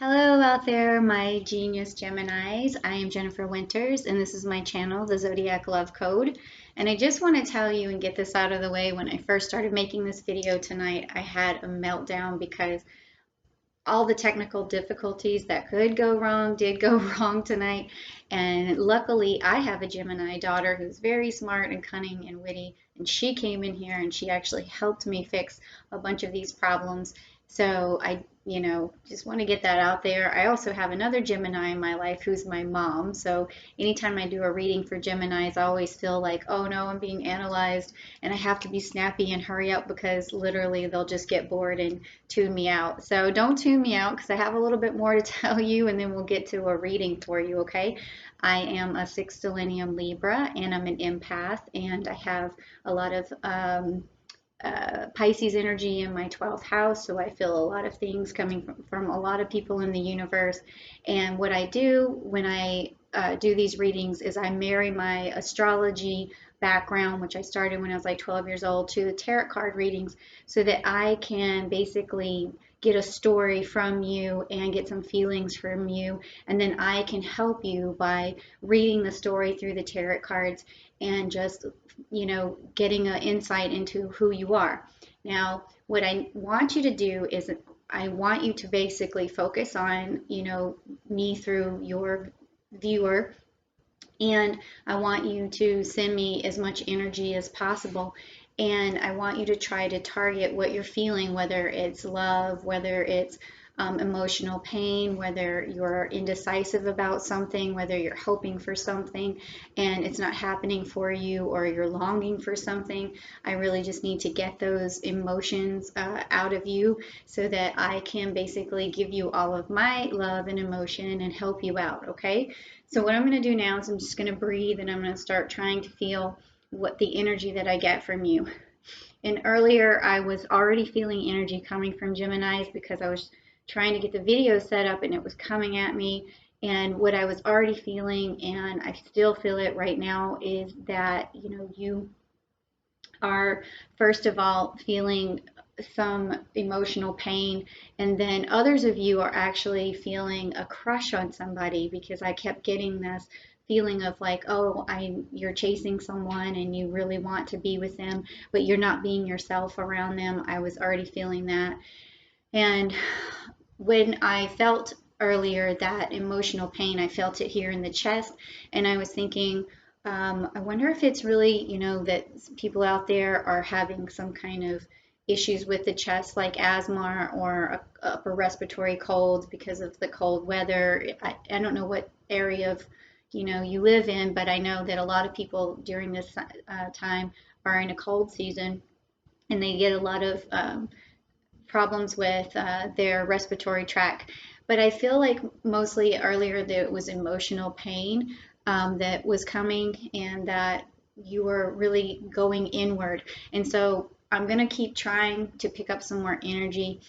Hello out there, my genius Geminis. I am Jennifer Winters, and this is my channel, the Zodiac Love Code. And I just want to tell you and get this out of the way. When I first started making this video tonight, I had a meltdown because all the technical difficulties that could go wrong did go wrong tonight. And luckily, I have a Gemini daughter who's very smart and cunning and witty. And she came in here and she actually helped me fix a bunch of these problems. So I just want to get that out there. I also have another Gemini in my life who's my mom. So anytime I do a reading for Geminis, I always feel like, oh no, I'm being analyzed and I have to be snappy and hurry up because literally they'll just get bored and tune me out. So don't tune me out because I have a little bit more to tell you and then we'll get to a reading for you, okay? I am a sextilenium Libra and I'm an empath and I have a lot of Pisces energy in my 12th house, so I feel a lot of things coming from a lot of people in the universe. And what I do when I do these readings is I marry my astrology background, which I started when I was like 12 years old, to the tarot card readings so that I can basically get a story from you and get some feelings from you. And then I can help you by reading the story through the tarot cards and just getting an insight into who you are. Now, what I want you to do is I want you to basically focus on, me through your viewer, and I want you to send me as much energy as possible. And I want you to try to target what you're feeling, whether it's love, whether it's emotional pain, whether you're indecisive about something, whether you're hoping for something and it's not happening for you, or you're longing for something. I really just need to get those emotions out of you so that I can basically give you all of my love and emotion and help you out, okay? So what I'm going to do now is I'm just going to breathe and I'm going to start trying to feel what the energy that I get from you. And earlier I was already feeling energy coming from Geminis because I was trying to get the video set up and it was coming at me. And what I was already feeling, and I still feel it right now, is that you are first of all feeling some emotional pain, and then others of you are actually feeling a crush on somebody, because I kept getting this feeling of like, oh, you're chasing someone and you really want to be with them, but you're not being yourself around them. I was already feeling that. And when I felt earlier that emotional pain, I felt it here in the chest, and I was thinking, I wonder if it's really, that people out there are having some kind of issues with the chest, like asthma or upper respiratory colds because of the cold weather. I don't know what area of, you live in, but I know that a lot of people during this time are in a cold season and they get a lot of problems with their respiratory tract. But I feel like mostly earlier that it was emotional pain that was coming, and that you were really going inward. And so I'm going to keep trying to pick up some more energy.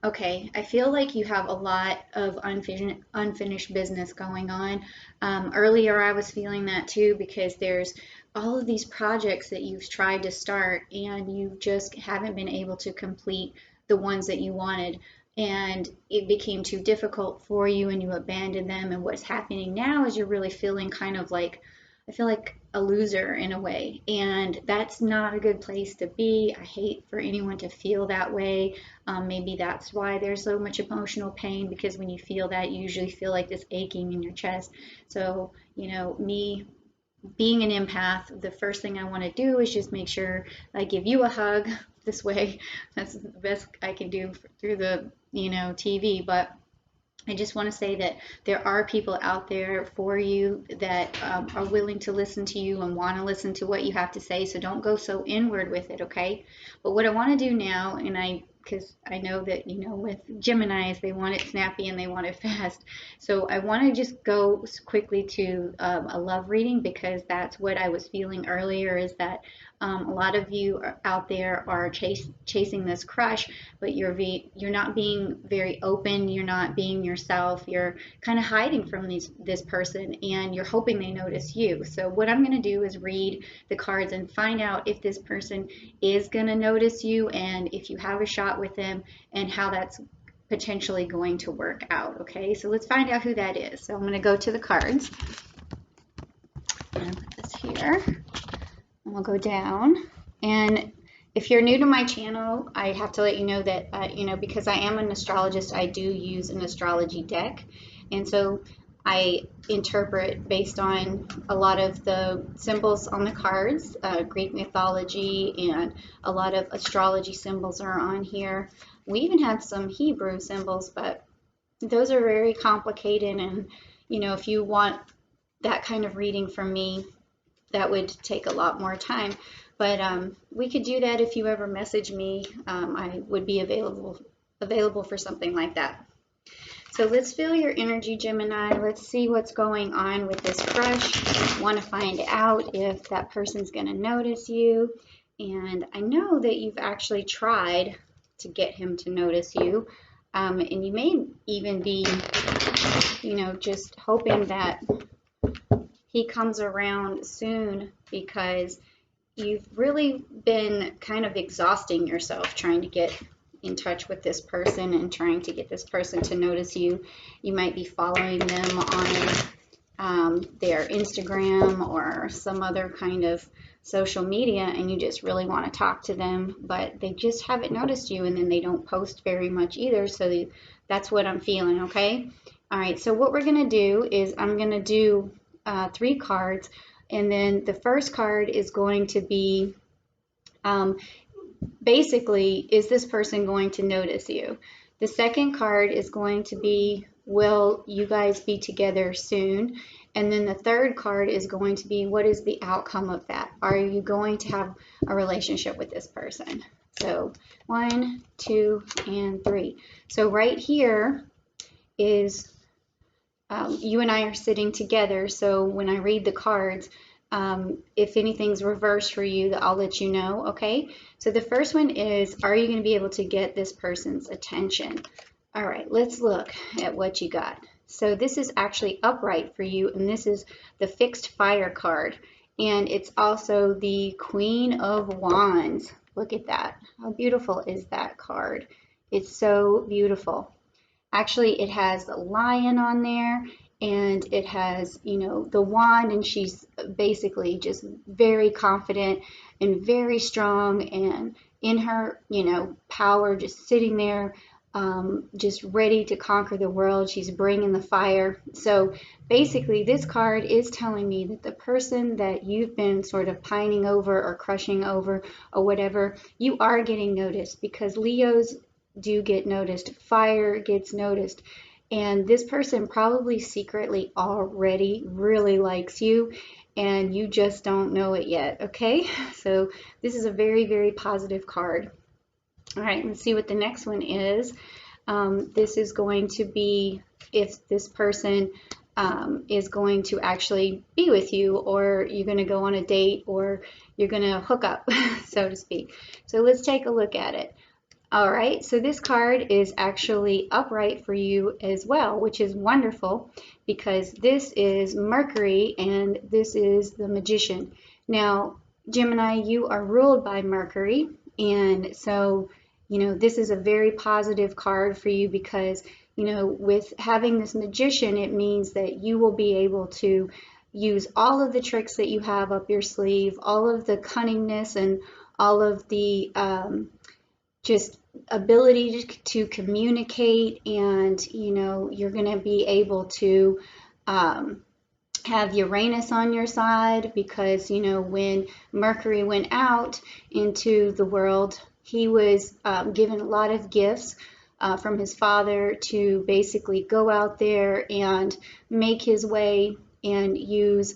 Okay, I feel like you have a lot of unfinished business going on. Earlier, I was feeling that too, because there's all of these projects that you've tried to start and you just haven't been able to complete the ones that you wanted. And it became too difficult for you and you abandoned them. And what's happening now is you're really feeling kind of like, I feel like a loser in a way, and that's not a good place to be. I hate for anyone to feel that way. Maybe that's why there's so much emotional pain, because when you feel that, you usually feel like this aching in your chest. So, me being an empath, the first thing I want to do is just make sure I give you a hug this way. That's the best I can do through the, TV, but I just want to say that there are people out there for you that are willing to listen to you and want to listen to what you have to say. So don't go so inward with it, okay? But what I want to do now, because I know that, with Geminis, they want it snappy and they want it fast. So I want to just go quickly to a love reading, because that's what I was feeling earlier, is that a lot of you out there are chasing this crush, but you're not being very open. You're not being yourself. You're kind of hiding from this person, and you're hoping they notice you. So what I'm going to do is read the cards and find out if this person is going to notice you, and if you have a shot with them, and how that's potentially going to work out. Okay, so let's find out who that is. So I'm going to go to the cards. I'm going to put this here, and we'll go down. And if you're new to my channel, I have to let you know that, because I am an astrologist, I do use an astrology deck. And so I interpret based on a lot of the symbols on the cards. Greek mythology and a lot of astrology symbols are on here. We even have some Hebrew symbols, but those are very complicated. And, if you want that kind of reading from me, that would take a lot more time. But we could do that if you ever message me. I would be available for something like that. So let's feel your energy, Gemini. Let's see what's going on with this crush. Want to find out if that person's going to notice you. And I know that you've actually tried to get him to notice you. And you may even be, just hoping that he comes around soon, because you've really been kind of exhausting yourself trying to get in touch with this person and trying to get this person to notice you. You might be following them on their Instagram or some other kind of social media, and you just really want to talk to them, but they just haven't noticed you, and then they don't post very much either. So that's what I'm feeling. Okay. All right. So what we're going to do is I'm going to do 3 cards, and then the first card is going to be basically, is this person going to notice you? The second card is going to be, will you guys be together soon? And then the third card is going to be, what is the outcome of that? Are you going to have a relationship with this person? So 1, 2, and 3. So right here is you and I are sitting together. So when I read the cards, if anything's reversed for you, I'll let you know. Okay. So the first one is, are you going to be able to get this person's attention? All right, let's look at what you got. So this is actually upright for you, and this is the fixed fire card. And it's also the Queen of Wands. Look at that. How beautiful is that card? It's so beautiful. Actually, it has a lion on there, and it has, the wand, and she's basically just very confident and very strong, and in her, power, just sitting there, just ready to conquer the world. She's bringing the fire. So basically, this card is telling me that the person that you've been sort of pining over or crushing over or whatever, you are getting noticed, because Leos do get noticed. Fire gets noticed. And this person probably secretly already really likes you, and you just don't know it yet. Okay, so this is a very, very positive card. All right, let's see what the next one is. This is going to be if this person is going to actually be with you, or you're going to go on a date, or you're going to hook up, so to speak. So let's take a look at it. All right, so this card is actually upright for you as well, which is wonderful, because this is Mercury and this is the Magician. Now, Gemini, you are ruled by Mercury, and so, this is a very positive card for you, because, with having this Magician, it means that you will be able to use all of the tricks that you have up your sleeve, all of the cunningness and all of the just ability to communicate, and you're going to be able to have Uranus on your side, because when Mercury went out into the world, he was given a lot of gifts from his father to basically go out there and make his way and use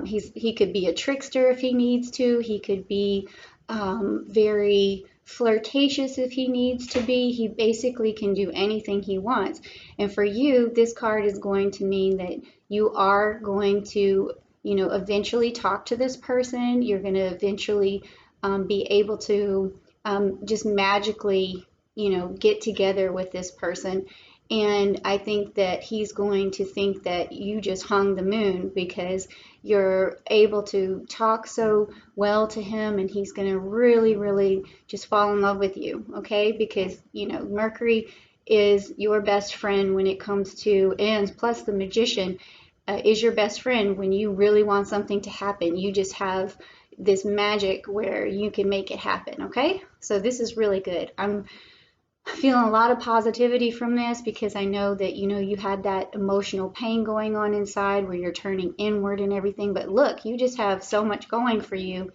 he could be a trickster if he needs to. He could be very flirtatious if he needs to be. He basically can do anything he wants. And for you, this card is going to mean that you are going to, eventually talk to this person. You're going to eventually be able to just magically, get together with this person. And I think that he's going to think that you just hung the moon, because you're able to talk so well to him, and he's going to really, really just fall in love with you, okay? Because, Mercury is your best friend when it comes to, and plus the Magician is your best friend when you really want something to happen. You just have this magic where you can make it happen, okay? So this is really good. I'm feeling a lot of positivity from this because I know that, you know, you had that emotional pain going on inside where you're turning inward and everything. But look, you just have so much going for you,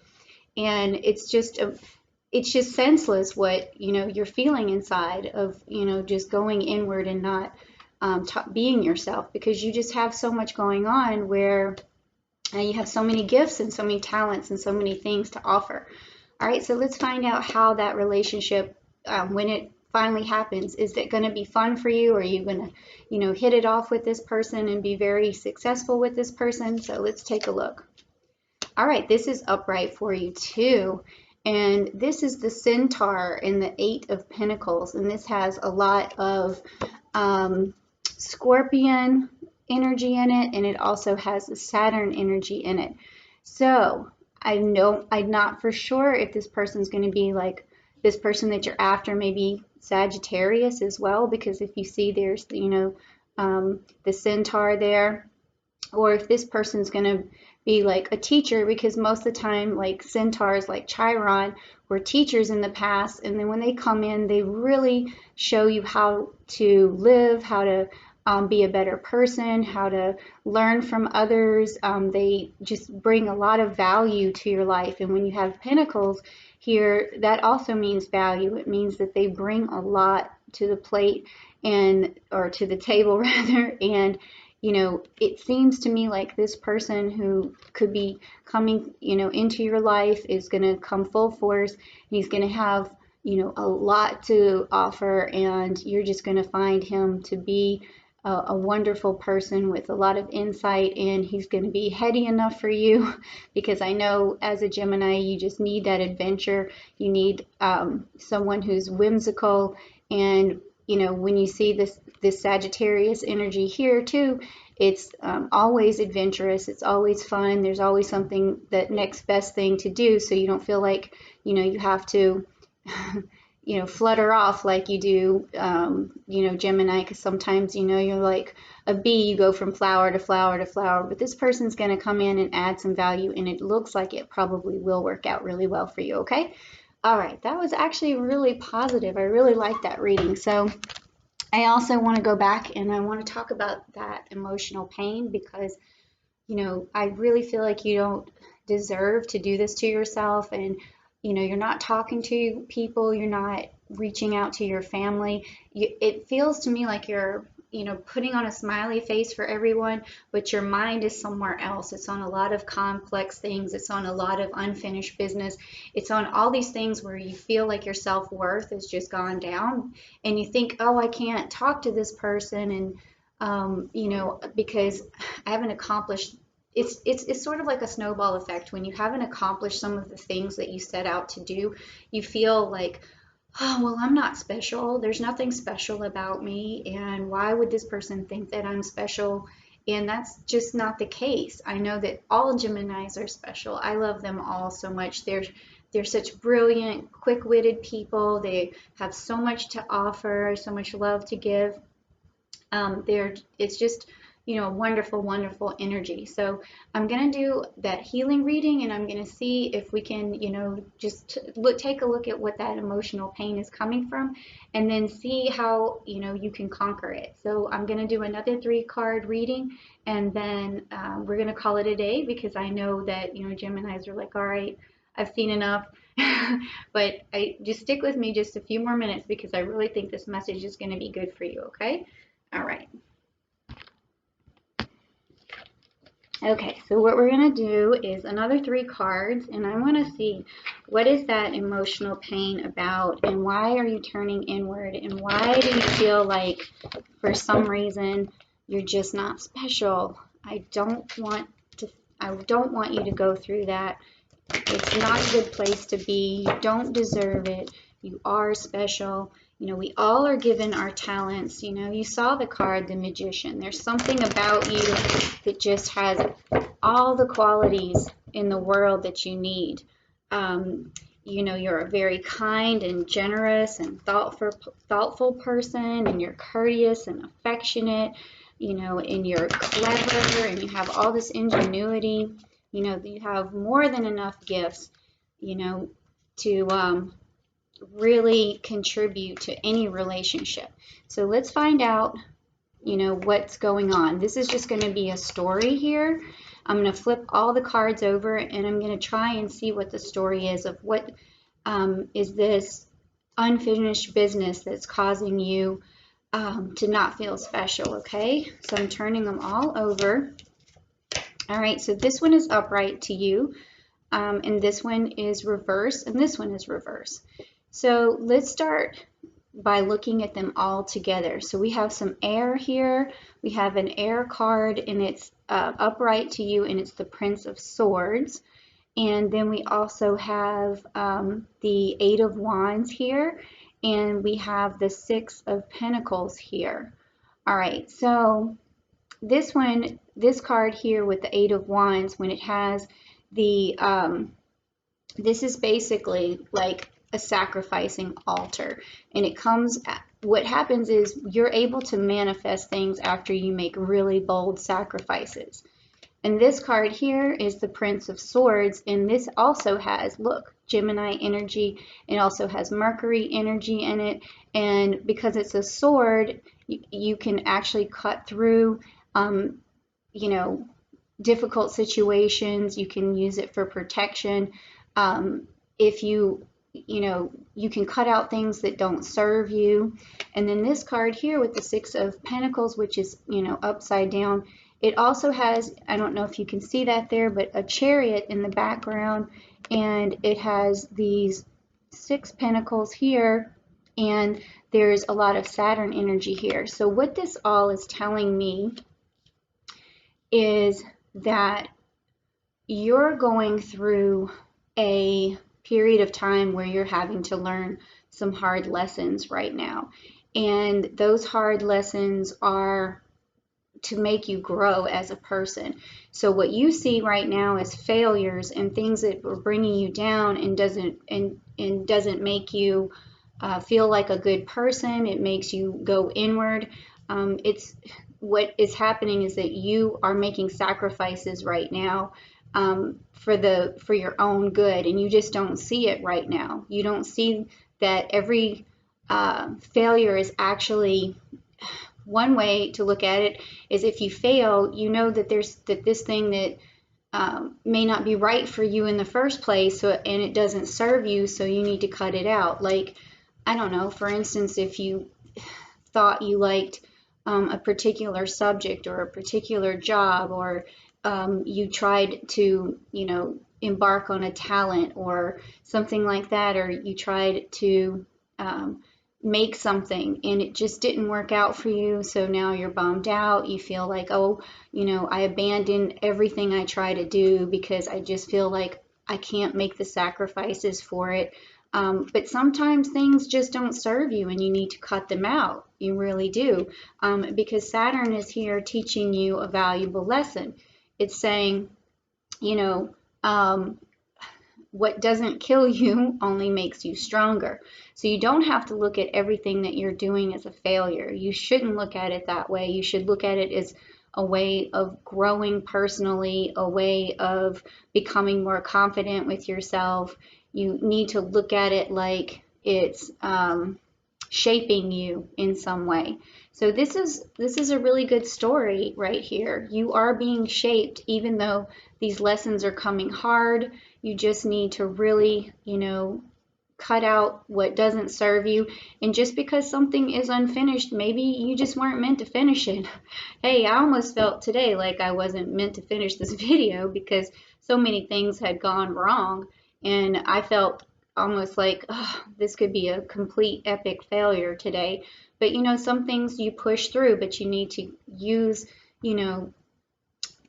and it's just senseless what, you know, you're feeling inside of, you know, just going inward and not being yourself, because you just have so much going on where you have so many gifts and so many talents and so many things to offer. All right, so let's find out how that relationship, when it finally happens, is it going to be fun for you? Or are you going to, you know, hit it off with this person and be very successful with this person? So let's take a look. All right, this is upright for you too. And this is the Centaur in the Eight of Pentacles. And this has a lot of Scorpion energy in it. And it also has the Saturn energy in it. So I'm not for sure if this person's going to be like this person that you're after, maybe Sagittarius as well, because if you see there's, you know, the Centaur there, or if this person's going to be like a teacher, because most of the time, like centaurs like Chiron were teachers in the past, and then when they come in, they really show you how to live, how to be a better person, how to learn from others. They just bring a lot of value to your life. And when you have pentacles here, that also means value. It means that they bring a lot to the plate, and or to the table rather. And you know, it seems to me like this person who could be coming, you know, into your life is going to come full force. He's going to have, you know, a lot to offer, and you're just going to find him to be a wonderful person with a lot of insight, and he's going to be heady enough for you because I know as a Gemini, you just need that adventure. You need someone who's whimsical, and you know, when you see this Sagittarius energy here too, it's always adventurous. It's always fun. There's always something, that next best thing to do, so you don't feel like, you know, you have to you know, flutter off like you do, you know, Gemini, because sometimes, you know, you're like a bee, you go from flower to flower to flower, but this person's going to come in and add some value, and it looks like it probably will work out really well for you, okay? All right, that was actually really positive. I really like that reading. So I also want to go back and I want to talk about that emotional pain, because, you know, I really feel like you don't deserve to do this to yourself. And, you know, you're not talking to people, you're not reaching out to your family. It feels to me like you're, you know, putting on a smiley face for everyone, but your mind is somewhere else. It's on a lot of complex things. It's on a lot of unfinished business. It's on all these things where you feel like your self-worth has just gone down, and you think, oh, I can't talk to this person, and you know, because I haven't accomplished. It's sort of like a snowball effect. When you haven't accomplished some of the things that you set out to do, you feel like, oh, well, I'm not special. There's nothing special about me. And why would this person think that I'm special? And that's just not the case. I know that all Geminis are special. I love them all so much. They're such brilliant, quick-witted people. They have so much to offer, so much love to give. It's just, you know, wonderful, wonderful energy. So I'm going to do that healing reading, and I'm going to see if we can, you know, just take a look at what that emotional pain is coming from, and then see how, you know, you can conquer it. So I'm going to do another 3-card reading, and then we're going to call it a day, because I know that, you know, Geminis are like, all right, I've seen enough. But just stick with me just a few more minutes, because I really think this message is going to be good for you, okay? All right. Okay, so what we're going to do is another 3 cards, and I want to see what is that emotional pain about, and why are you turning inward, and why do you feel like for some reason you're just not special. I don't want you to go through that. It's not a good place to be. You don't deserve it. You are special. You know, we all are given our talents. You know, you saw the card, the Magician. There's something about you that just has all the qualities in the world that you need. you're a very kind and generous and thoughtful person, and you're courteous and affectionate, and you're clever, and you have all this ingenuity. You have more than enough gifts, to really contribute to any relationship. So let's find out, what's going on. This is just going to be a story here. I'm going to flip all the cards over, and I'm going to try and see what the story is of what is this unfinished business that's causing you to not feel special, okay? So I'm turning them all over. All right, so this one is upright to you, and this one is reverse, and this one is reverse. So let's start by looking at them all together. So we have some air here. We have an air card, and it's upright to you, and it's the Prince of Swords. And then we also have the Eight of Wands here, and we have the Six of Pentacles here. All right, so this card here with the Eight of Wands, when it has the, this is basically like a sacrificing altar, and it comes, what happens is you're able to manifest things after you make really bold sacrifices. And this card here is the Prince of Swords, and this also has, look, Gemini energy. It also has Mercury energy in it, and because it's a sword, you can actually cut through, difficult situations. You can use it for protection. If you can cut out things that don't serve you. And then this card here with the Six of Pentacles, which is, upside down, it also has, I don't know if you can see that there, but a chariot in the background, and it has these 6 pentacles here, and there's a lot of Saturn energy here. So what this all is telling me is that you're going through a period of time where you're having to learn some hard lessons right now. And those hard lessons are to make you grow as a person. So what you see right now is failures and things that are bringing you down and doesn't make you feel like a good person. It makes you go inward. It's what is happening is that you are making sacrifices right now for your own good, and you just don't see it right now. You don't see that every failure is actually, one way to look at it is if you fail, you know that this thing that may not be right for you in the first place, and it doesn't serve you, so you need to cut it out. Like, I don't know, for instance, if you thought you liked a particular subject or a particular job, or you tried to, embark on a talent or something like that, or you tried to make something and it just didn't work out for you, so now you're bummed out. You feel like, oh, I abandoned everything I try to do because I just feel like I can't make the sacrifices for it. But sometimes things just don't serve you and you need to cut them out. You really do, because Saturn is here teaching you a valuable lesson. It's saying, what doesn't kill you only makes you stronger. So you don't have to look at everything that you're doing as a failure. You shouldn't look at it that way. You should look at it as a way of growing personally, a way of becoming more confident with yourself. You need to look at it like it's shaping you in some way. So this is a really good story right here. You are being shaped, even though these lessons are coming hard. You just need to really, cut out what doesn't serve you. And just because something is unfinished, maybe you just weren't meant to finish it. Hey, I almost felt today like I wasn't meant to finish this video because so many things had gone wrong, and I felt almost like, oh, this could be a complete epic failure today. But some things you push through, but you need to use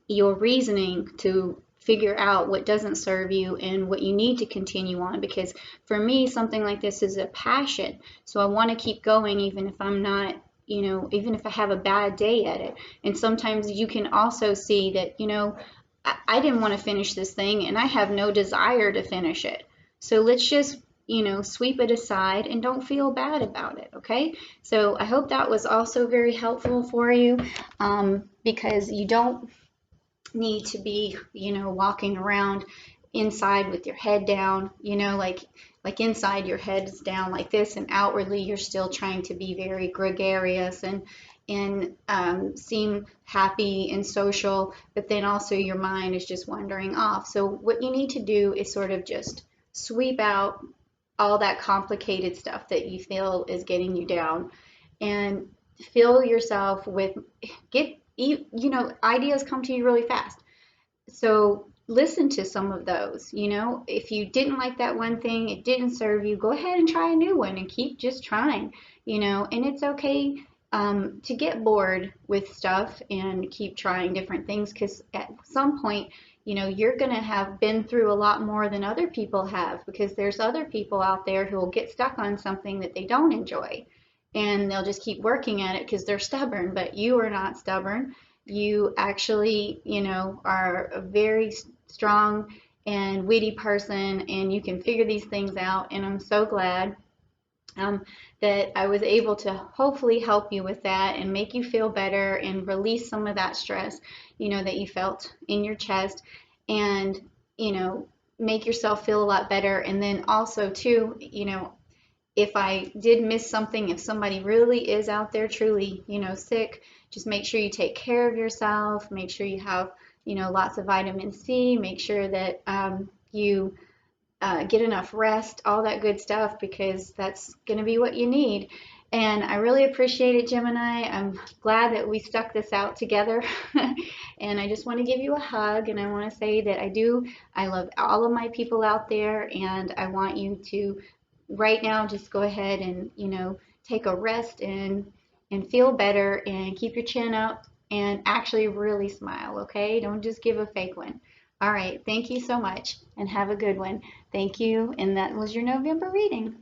your reasoning to figure out what doesn't serve you and what you need to continue on. Because for me, something like this is a passion, so I want to keep going even if I'm not, even if I have a bad day at it. And sometimes you can also see that I didn't want to finish this thing and I have no desire to finish it. So let's just, sweep it aside and don't feel bad about it, okay? So I hope that was also very helpful for you, because you don't need to be, walking around inside with your head down, like inside your head is down like this, and outwardly you're still trying to be very gregarious and seem happy and social, but then also your mind is just wandering off. So what you need to do is sort of just sweep out all that complicated stuff that you feel is getting you down, and fill yourself with ideas come to you really fast. So listen to some of those. If you didn't like that one thing, it didn't serve you, go ahead and try a new one and keep just trying. And it's okay, to get bored with stuff and keep trying different things, because at some point, you're going to have been through a lot more than other people have, because there's other people out there who will get stuck on something that they don't enjoy, and they'll just keep working at it because they're stubborn. But you are not stubborn. You actually, are a very strong and witty person, and you can figure these things out. And I'm so glad, that I was able to hopefully help you with that and make you feel better and release some of that stress, that you felt in your chest, and, make yourself feel a lot better. And then also, too, if I did miss something, if somebody really is out there truly, sick, just make sure you take care of yourself. Make sure you have, lots of vitamin C. Make sure that, you get enough rest, all that good stuff, because that's going to be what you need. And I really appreciate it, Gemini. I'm glad that we stuck this out together. And I just want to give you a hug, and I want to say that I love all of my people out there, and I want you to right now just go ahead and, take a rest and feel better, and keep your chin up, and actually really smile, okay? Don't just give a fake one. All right, thank you so much, and have a good one. Thank you, and that was your November reading.